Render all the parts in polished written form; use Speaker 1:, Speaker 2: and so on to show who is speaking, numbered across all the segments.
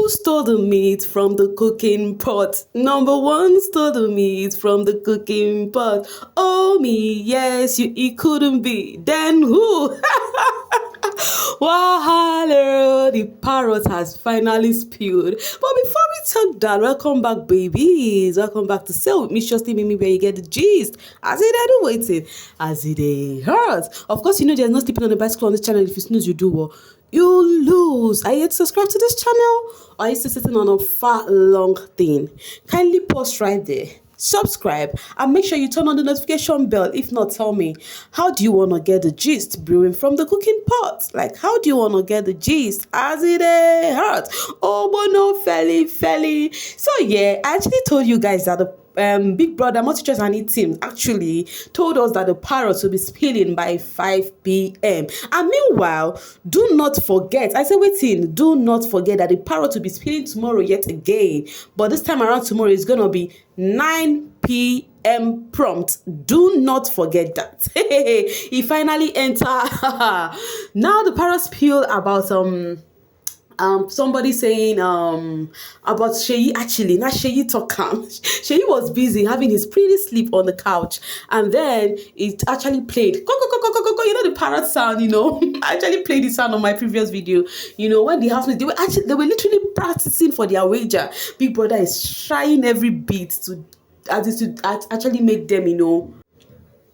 Speaker 1: Who stole the meat from the cooking pot? Number one stole the meat from the cooking pot. Oh me, yes, it couldn't be. Then who? Wahala, the parrot has finally spewed. But before we talk that, welcome back, babies. Welcome back to Sell with me, Trusty Mimi, where you get the gist. As it I do waiting, as it hurts. Of course, you know there's no sleeping on the bicycle on this channel. If you snooze, you do well. You lose. Are you yet to subscribe to this channel? Or are you still sitting on a fat long thing? Kindly pause right there. Subscribe and make sure you turn on the notification bell. If not, tell me, how do you want to get the gist brewing from the cooking pot? Like, how do you want to get the gist as it hurts? Oh, but no, felly. So yeah, I actually told you guys that the Big Brother Multi-Choice and E-Team actually told us that the Parrot will be spilling by 5 p.m. And meanwhile, do not forget, I said waiting, do not forget that the Parrot will be spilling tomorrow yet again. But this time around tomorrow is going to be 9 p.m. prompt. Do not forget that. He finally entered. Now the Parrot spilled about somebody saying about Seyi. Actually, not Seyi talk. Seyi was busy having his pretty sleep on the couch, and then it actually played you know the parrot sound, you know. I actually played the sound on my previous video. You know, when the housemates, they were literally practicing for their wager. Big Brother is trying every bit to actually make them, you know,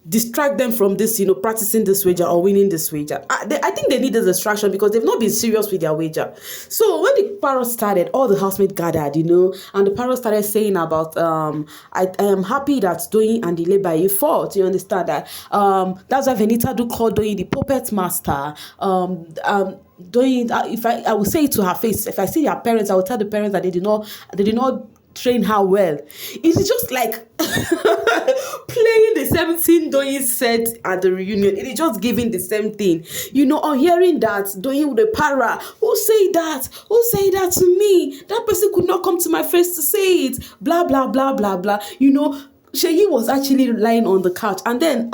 Speaker 1: distract them from this, you know, practicing this wager or winning this wager. I think they need a distraction because they've not been serious with their wager. So when the Parrot started, all the housemates gathered, you know, and the Parrot started saying about I am happy that Doyin and the Lebaye fought. You understand that? That's why Venita do call Doyin the puppet master. Doyin, if I will say it to her face, if I see their parents, I will tell the parents that they did not train her well. It's just like playing the same thing Doyin said at the reunion. It is just giving the same thing. You know, on hearing that, Doyin with the para, who say that to me? That person could not come to my face to say it. Blah, blah, blah, blah, blah. You know, Seyi was actually lying on the couch, and then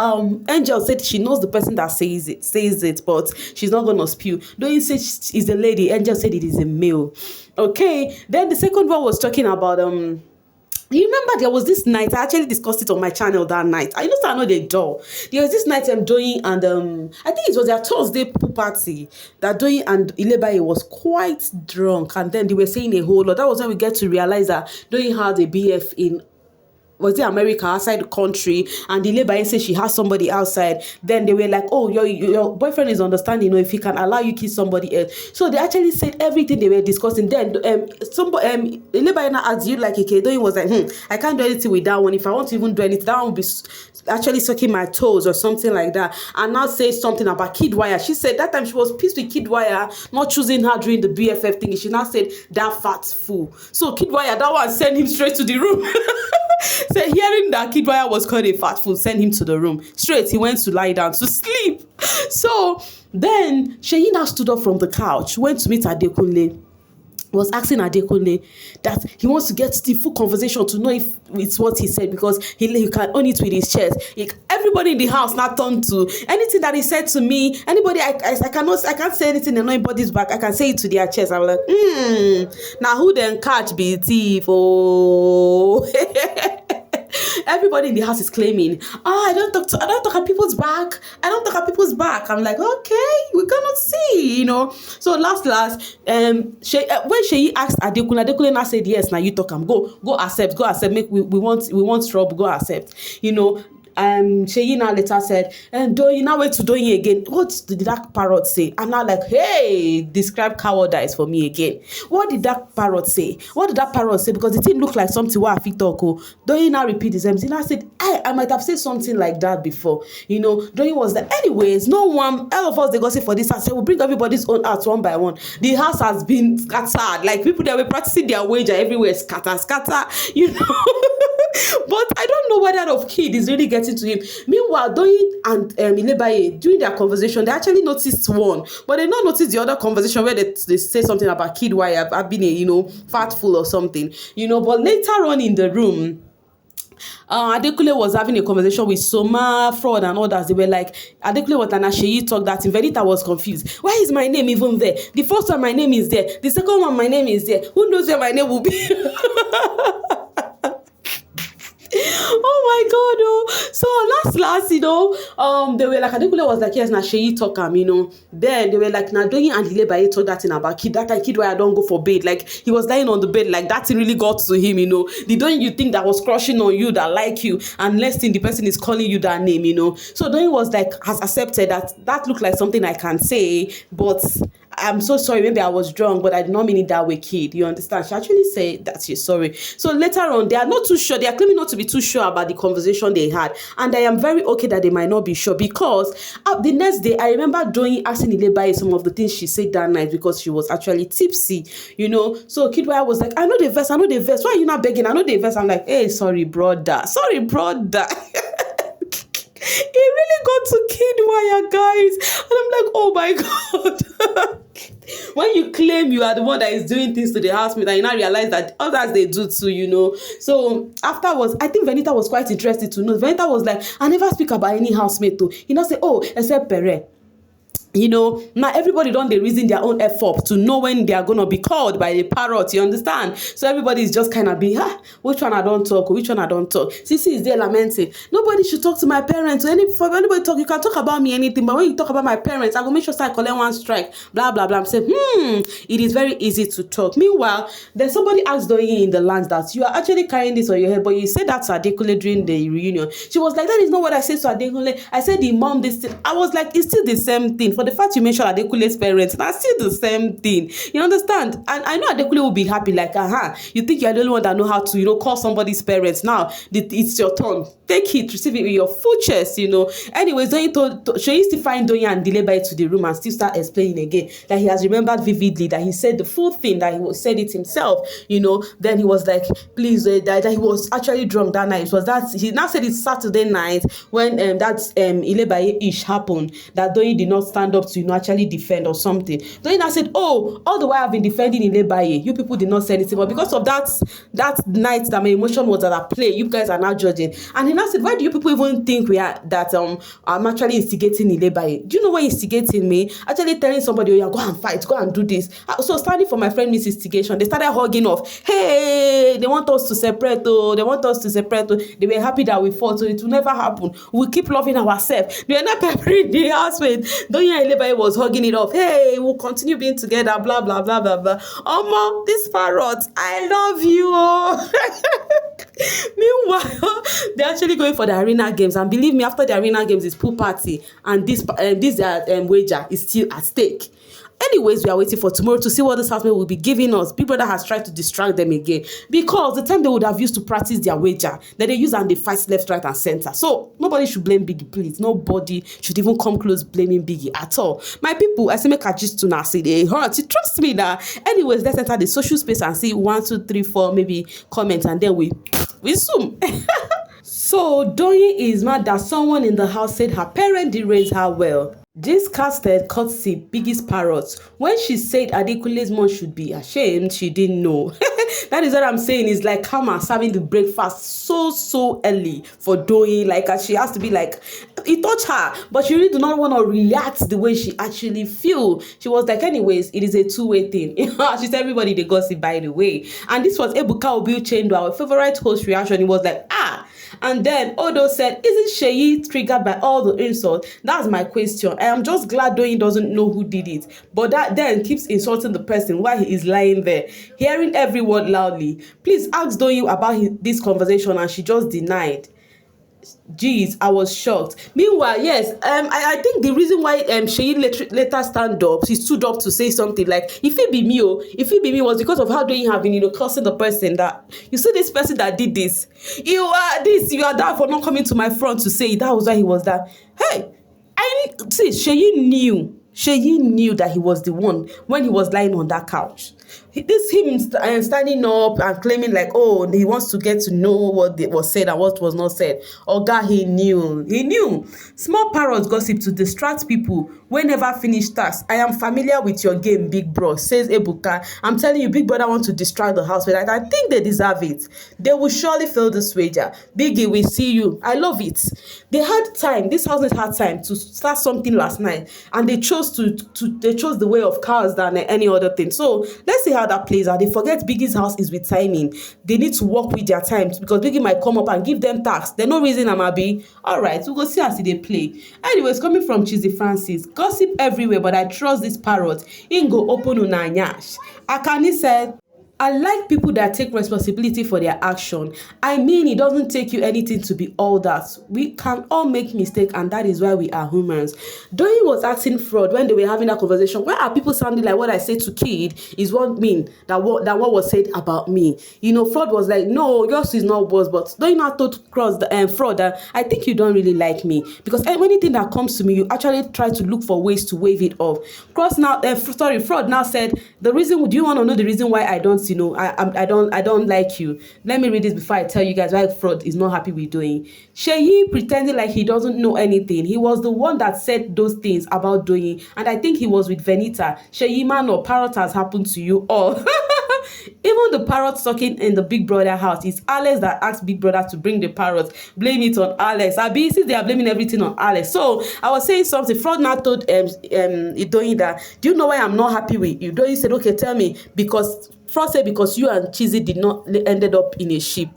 Speaker 1: Angel said she knows the person that says it, but she's not gonna spew. Doyin said it's a lady. Angel said it is a male. Okay. Then the second one was talking about you remember there was this night, I actually discussed it on my channel that night. I know the door. There was this night Doyin and I think it was their Thursday pool party that Doyin and Ilebaye was quite drunk, and then they were saying a whole lot. That was when we get to realize that Doyin had a BF in, was it America, outside the country, and the Lebaye said she has somebody outside. Then they were like, oh, your boyfriend is understanding, you know, if he can allow you kiss somebody else. So they actually said everything they were discussing. Then Lebaye now asked you like, okay, Doyin was like, I can't do anything with that one. If I want to even do anything, that one will be actually sucking my toes or something like that. And now say something about Kid Wire. She said that time she was pissed with Kid Wire not choosing her during the BFF thing. She now said that fat fool. So Kid Wire, that one sent him straight to the room. So hearing that Kid Wire was called a fat fool, sent him to the room. Straight, he went to lie down to sleep. So then Seyi now stood up from the couch, went to meet Adekunle, was asking Adekunle that he wants to get the full conversation to know if it's what he said, because he can own it with his chest. Everybody in the house now turned to anything that he said to me. Anybody, I can't say anything in anybody's back. I can say it to their chest. I'm like, now who then catch be thief? Oh. Everybody in the house is claiming, I don't talk at people's back. I don't talk at people's back. I'm like, okay, we're gonna see, you know. So last, when Seyi asked Adekunle now said, yes, now you talk, go accept, make we want trouble, go accept, you know. Seyi now later said, and Doyin now went to Doyin again. What did that Parrot say? And now like, hey, describe cowardice for me again. What did that Parrot say? Because it didn't look like something where I fit talk. Doyin now repeat the same thing. I said, I might have said something like that before. You know, Doyin was like, anyways, no one, all of us, they gossip for this. I said, we'll bring everybody's own out one by one. The house has been scattered. Like people that were practicing their wager everywhere, scatter, you know. But I don't know whether that of Kid is really getting to him. Meanwhile, Doyin and Ilebaye, during their conversation, they actually noticed one, but they not noticed the other conversation where they say something about Kid Wire, I've been a, you know, fat fool or something, you know. But later on in the room, Adekunle was having a conversation with Soma, Fraud, and others. They were like, Adekunle was an Seyi talk that Venita was confused. Why is my name even there? The first one, my name is there. The second one, my name is there. Who knows where my name will be? Oh my god, oh. So last, they were like, Adekunle was like, yes, na Seyi talk Then they were like, na Doyin and Ilebaye talk that thing about kid. That kid why I don't go for bed. Like, he was lying on the bed, like that thing really got to him, The Doyin you think that was crushing on you, that like you, and next thing the person is calling you that name, So Doyin was like, has accepted that looked like something I can say, but I'm so sorry, maybe I was drunk, but I did not mean it that way, kid. You understand? She actually said that she's sorry. So later on, they are not too sure. They are claiming not to be too sure about the conversation they had. And I am very okay that they might not be sure, because the next day, I remember Doyin asking Ilebaye some of the things she said that night, because she was actually tipsy, So Kidwaya was like, I know the verse. Why are you not begging? I know the verse. I'm like, hey, sorry, brother. It really got to Kidwaya, guys. And I'm like, oh my God. When you claim you are the one that is doing things to the housemate, and you now realize that others they do too, So afterwards, I think Venita was quite interested to know. Venita was like, I never speak about any housemate though. Say, oh, except Parrot. Now everybody don't they reason their own effort to know when they are gonna be called by the Parrot, you understand? So everybody is just kind of be, which one I don't talk, which one I don't talk. Sisi is there lamenting, nobody should talk to my parents. For anybody talk, you can talk about me anything, but when you talk about my parents, I will make sure I collect one strike, blah blah blah. I'm saying, it is very easy to talk. Meanwhile, then somebody asked Doyin in the land that you are actually carrying this on your head, but you said that to Adekunle during the reunion. She was like, that is not what I said to Adekunle. I said the mom this thing. I was like, it's still the same thing. For the fact you mentioned Adekunle's parents, that's still the same thing. You understand? And I know Adekunle will be happy, like, you think you're the only one that know how to, call somebody's parents. Now, it's your turn. Take it, receive it with your full chest, Anyways, she used to find Doyin and Ilebaye to the room and still start explaining again that he has remembered vividly that he said the full thing, that he said it himself, Then he was like, please, that he was actually drunk that night. It was that, he now said it's Saturday night when Ilebaye-ish happened, that Doyin did not stand up to, actually defend or something. Doyin now said, oh, all the while I've been defending Ilebaye, you people did not say anything, but because of that night that my emotion was at play, you guys are now judging. And he now said, why do you people even think I'm actually instigating Ilebaye? Do you know what instigating me? Actually telling somebody, oh yeah, go and fight, go and do this. So standing for my friend Miss Instigation, they started hugging off. Hey, they want us to separate, They were happy that we fought, so it will never happen. We'll keep loving ourselves. They are not peppering the housemate. Doyin and Ilebaye was hugging it off. Hey, we'll continue being together, blah blah blah blah blah. Mom, this Parrot, I love you. Meanwhile, they're actually going for the arena games, and believe me, after the arena games is pool party, and this wager is still at stake. Anyways, we are waiting for tomorrow to see what this housemate will be giving us. Big Brother has tried to distract them again, because the time they would have used to practice their wager, then they use and they fight left, right, and center. So nobody should blame Biggie, please. Nobody should even come close blaming Biggie at all. My people, I say make a gist to now say they hurt. Trust me now. Anyways, let's enter the social space and see 1, 2, 3, 4 maybe comments, and then we zoom. So Doyin is mad that someone in the house said her parent did raise her well. This casted courtesy Biggie's Parrot. When she said Adekunle's mom should be ashamed, she didn't know. That is what I'm saying. Is like Kama serving the breakfast so early for Doyin. Like, she has to be like, it touched her, but she really do not want to react the way she actually feel. She was like, anyways, it is a two-way thing. She said everybody they gossip, by the way. And this was Ebuka Obiuchendu, our favorite host reaction. He was like, And then Odo said, isn't Seyi triggered by all the insults? That's my question. I am just glad Doyin doesn't know who did it. But that then keeps insulting the person while he is lying there, hearing every word loudly. Please ask Doyin about this conversation, and she just denied. Jeez, I was shocked. Meanwhile, yes, I think the reason why Seyi later he stood up to say something like, if it be me was because of how Doyin have been, cursing the person that, you see this person that did this, you are that for not coming to my front to say it. That was why he was that. Hey, Seyi knew that he was the one when he was lying on that couch. This him standing up and claiming like, oh, he wants to get to know what was said and what was not said. Oga, he knew. Small parrots gossip to distract people wey never finish task. I am familiar with your game, big bro, says Ebuka. I'm telling you, big brother want to distract the house, but I think they deserve it. They will surely fail this wager. Biggie, we see you. I love it. They had time. This housemate had time to start something last night, and they chose they chose the way of cows than any other thing. So let's see how that plays out. They forget Biggie's house is with timing. They need to work with their time because Biggie might come up and give them tasks. There's no reason I'm happy. All right, we'll go see as they play. Anyways, coming from Chizzy Francis, gossip everywhere, but I trust this parrot. Ingo open unanyash. Akani said, I like people that take responsibility for their action. I mean, it doesn't take you anything to be all that. We can all make mistakes, and that is why we are humans. Doyin was asking Fraud when they were having that conversation, why are people sounding like what I say to Kid is what mean that what was said about me? You know, Fraud was like, no, yours is not worse, but Doyin now told Fraud that I think you don't really like me because anything that comes to me, you actually try to look for ways to wave it off. Fraud now said, do you want to know the reason why I don't, I don't like you? Let me read this before I tell you guys why Fraud is not happy with Doyin. Seyi pretending like he doesn't know anything. He was the one that said those things about Doyin, and I think he was with Venita. Seyi, man, or Parrot has happened to you all. Even the parrot talking in the Big Brother house, it's Alex that asked Big Brother to bring the parrot. Blame it on Alex. Abi, since they are blaming everything on Alex. So I was saying something. Fraud now told Doyin that, do you know why I'm not happy with you? Doyin said, okay, tell me. Because Fraud said because you and Chizzy did not ended up in a ship.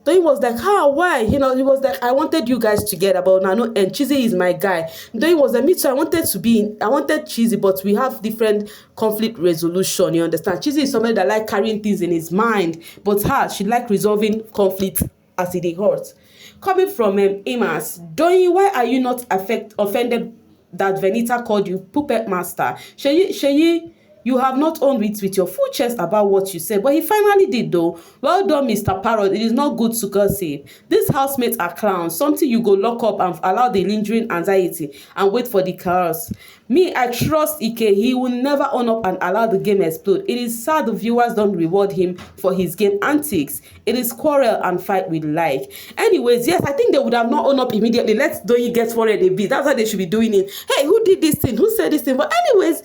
Speaker 1: Doyin was like, how, why? He was like, I wanted you guys together, but now, and Chizzy is my guy. Doyin was like, me too, I wanted Chizzy, but we have different conflict resolution, you understand? Chizzy is somebody that like carrying things in his mind, but she like resolving conflict as it hurts. Coming from Imas, Doyin, why are you not offended that Venita called you puppet master? Seyi, you have not owned it with your full chest about what you said, but he finally did though. Well done, Mr. Parrot. It is not good to gossip. These housemates are clowns. Something you go lock up and allow the lingering anxiety and wait for the chaos. Me, I trust Ike. He will never own up and allow the game explode. It is sad the viewers don't reward him for his game antics. It is quarrel and fight with like. Anyways, yes, I think they would have not owned up immediately. Let's Doyin get worried a bit. That's how they should be doing it. Hey, who did this thing? Who said this thing? But anyways,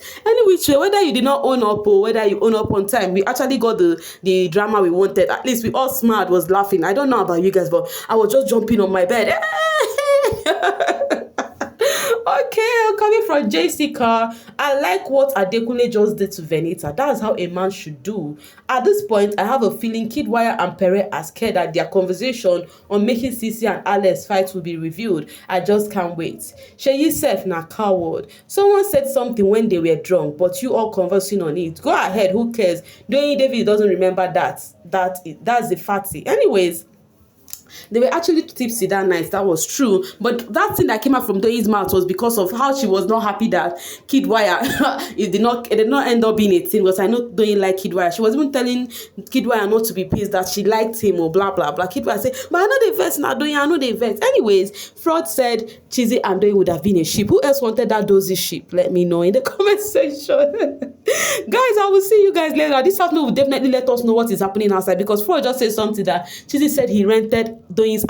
Speaker 1: whether you did not own up or whether you own up on time, we actually got the drama we wanted. At least we all smart, was laughing. I don't know about you guys, but I was just jumping on my bed. Okay, coming from JC Car, I like what Adekunle just did to Venita. That's how a man should do. At this point, I have a feeling Kidwire and Parrot are scared that their conversation on making Sisi and Alex fight will be revealed. I just can't wait. Seyi sef na coward. Someone said something when they were drunk, but you all conversing on it. Go ahead, who cares? Doyin David doesn't remember that. That's the fatty. Anyways, they were actually tipsy that night. That was true. But that thing that came out from Doyin's mouth was because of how she was not happy that Kidwire it did not end up being a thing. Because I know Doyin liked Kidwire. She was even telling Kidwire not to be pissed that she liked him or blah blah blah. Kidwire said, but I know the verse now, Doyin, I know the verse. Anyways, Fraud said Chizzy and Doyin would have been a ship. Who else wanted that dozy ship? Let me know in the comment section. Guys, I will see you guys later. This housemate will definitely let us know what is happening outside, because Fraud just said something that Chizzy said he rented Doyin's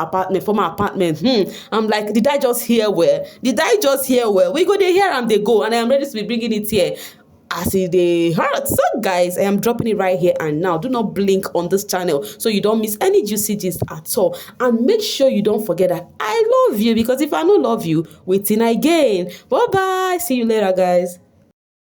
Speaker 1: former apartment. I'm like, did I just hear well? We go there, here and they go, and I am ready to be bringing it here as they heard. So guys, I am dropping it right here and now. Do not blink on this channel so you don't miss any juicy gist at all, and make sure you don't forget that I love you, because if I don't love you, waiting again. Bye bye, see you later guys.